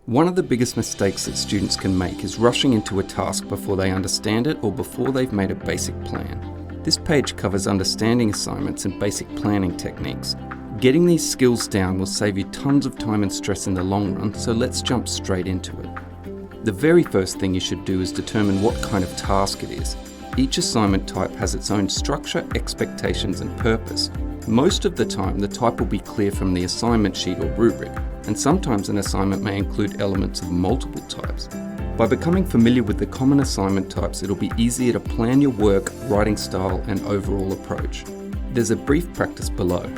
One of the biggest mistakes that students can make is rushing into a task before they understand it or before they've made a basic plan. This page covers understanding assignments and basic planning techniques. Getting these skills down will save you tons of time and stress in the long run, so let's jump straight into it. The very first thing you should do is determine what kind of task it is. Each assignment type has its own structure, expectations and purpose. Most of the time, the type will be clear from the assignment sheet or rubric, and sometimes an assignment may include elements of multiple types. By becoming familiar with the common assignment types, it'll be easier to plan your work, writing style and overall approach. There's a brief practice below.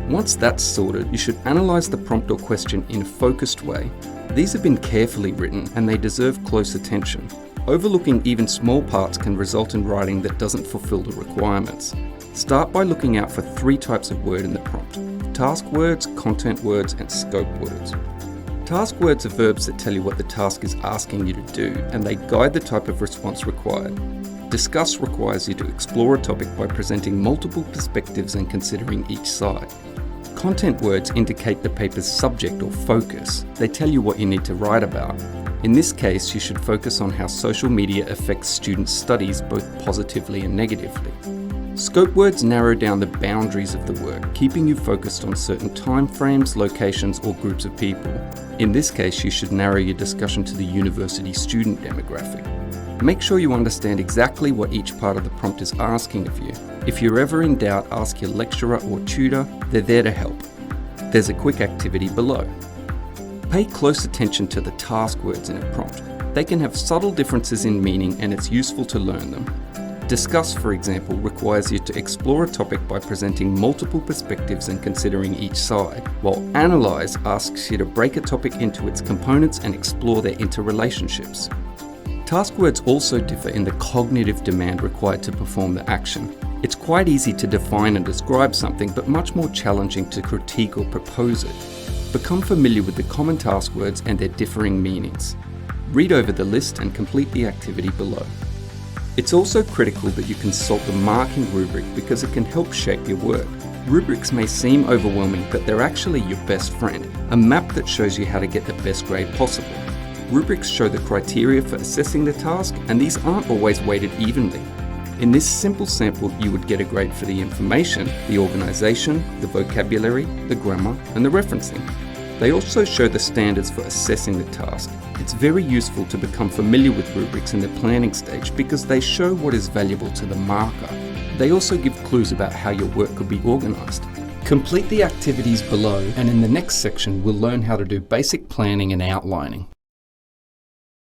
Once that's sorted, you should analyse the prompt or question in a focused way. These have been carefully written and they deserve close attention. Overlooking even small parts can result in writing that doesn't fulfill the requirements. Start by looking out for 3 types of word in the prompt: task words, content words, and scope words. Task words are verbs that tell you what the task is asking you to do, and they guide the type of response required. Discuss requires you to explore a topic by presenting multiple perspectives and considering each side. Content words indicate the paper's subject or focus. They tell you what you need to write about. In this case, you should focus on how social media affects students' studies both positively and negatively. Scope words narrow down the boundaries of the work, keeping you focused on certain timeframes, locations, or groups of people. In this case, you should narrow your discussion to the university student demographic. Make sure you understand exactly what each part of the prompt is asking of you. If you're ever in doubt, ask your lecturer or tutor. They're there to help. There's a quick activity below. Pay close attention to the task words in a prompt. They can have subtle differences in meaning and it's useful to learn them. Discuss, for example, requires you to explore a topic by presenting multiple perspectives and considering each side, while analyze asks you to break a topic into its components and explore their interrelationships. Task words also differ in the cognitive demand required to perform the action. It's quite easy to define and describe something, but much more challenging to critique or propose it. Become familiar with the common task words and their differing meanings. Read over the list and complete the activity below. It's also critical that you consult the marking rubric because it can help shape your work. Rubrics may seem overwhelming, but they're actually your best friend, a map that shows you how to get the best grade possible. Rubrics show the criteria for assessing the task, and these aren't always weighted evenly. In this simple sample, you would get a grade for the information, the organisation, the vocabulary, the grammar, and the referencing. They also show the standards for assessing the task. It's very useful to become familiar with rubrics in the planning stage because they show what is valuable to the marker. They also give clues about how your work could be organised. Complete the activities below, and in the next section we'll learn how to do basic planning and outlining.